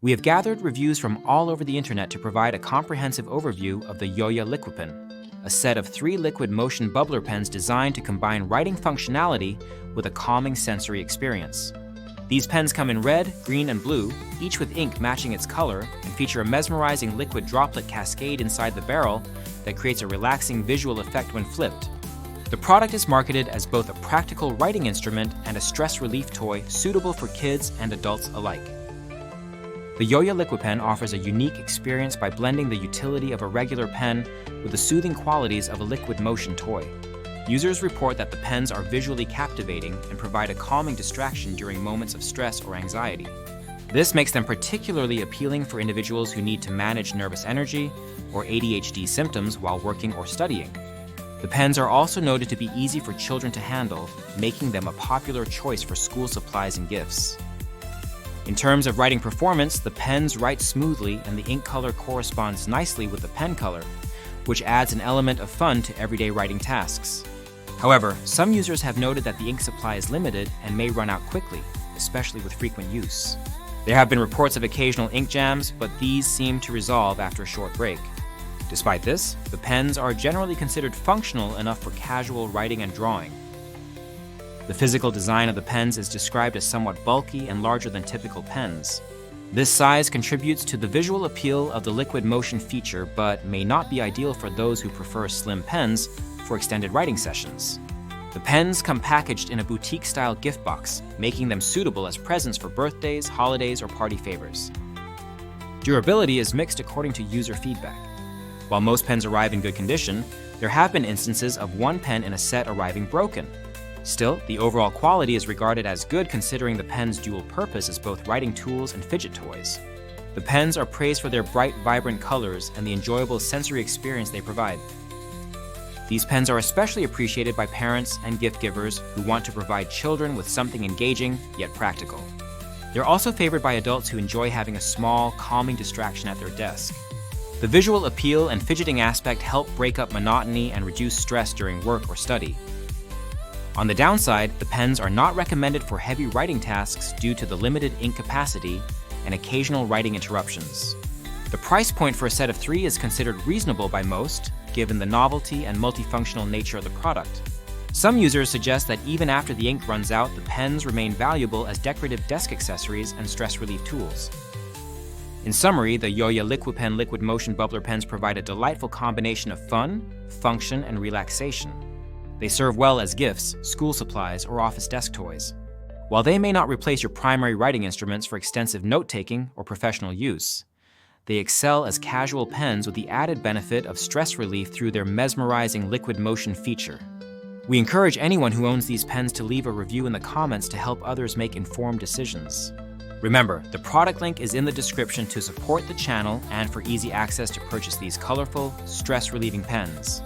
We have gathered reviews from all over the internet to provide a comprehensive overview of the YoYa Liquipen, a set of 3 liquid motion bubbler pens designed to combine writing functionality with a calming sensory experience. These pens come in red, green, and blue, each with ink matching its color, and feature a mesmerizing liquid droplet cascade inside the barrel that creates a relaxing visual effect when flipped. The product is marketed as both a practical writing instrument and a stress relief toy suitable for kids and adults alike. The YoYa Liquipen offers a unique experience by blending the utility of a regular pen with the soothing qualities of a liquid motion toy. Users report that the pens are visually captivating and provide a calming distraction during moments of stress or anxiety. This makes them particularly appealing for individuals who need to manage nervous energy or ADHD symptoms while working or studying. The pens are also noted to be easy for children to handle, making them a popular choice for school supplies and gifts. In terms of writing performance, the pens write smoothly and the ink color corresponds nicely with the pen color, which adds an element of fun to everyday writing tasks. However, some users have noted that the ink supply is limited and may run out quickly, especially with frequent use. There have been reports of occasional ink jams, but these seem to resolve after a short break. Despite this, the pens are generally considered functional enough for casual writing and drawing. The physical design of the pens is described as somewhat bulky and larger than typical pens. This size contributes to the visual appeal of the liquid motion feature, but may not be ideal for those who prefer slim pens for extended writing sessions. The pens come packaged in a boutique-style gift box, making them suitable as presents for birthdays, holidays, or party favors. Durability is mixed according to user feedback. While most pens arrive in good condition, there have been instances of one pen in a set arriving broken. Still, the overall quality is regarded as good considering the pen's dual purpose as both writing tools and fidget toys. The pens are praised for their bright, vibrant colors and the enjoyable sensory experience they provide. These pens are especially appreciated by parents and gift givers who want to provide children with something engaging yet practical. They're also favored by adults who enjoy having a small, calming distraction at their desk. The visual appeal and fidgeting aspect help break up monotony and reduce stress during work or study. On the downside, the pens are not recommended for heavy writing tasks due to the limited ink capacity and occasional writing interruptions. The price point for a set of 3 is considered reasonable by most, given the novelty and multifunctional nature of the product. Some users suggest that even after the ink runs out, the pens remain valuable as decorative desk accessories and stress relief tools. In summary, the YoYa Liquipen liquid motion bubbler pens provide a delightful combination of fun, function, and relaxation. They serve well as gifts, school supplies, or office desk toys. While they may not replace your primary writing instruments for extensive note-taking or professional use, they excel as casual pens with the added benefit of stress relief through their mesmerizing liquid motion feature. We encourage anyone who owns these pens to leave a review in the comments to help others make informed decisions. Remember, the product link is in the description to support the channel and for easy access to purchase these colorful, stress-relieving pens.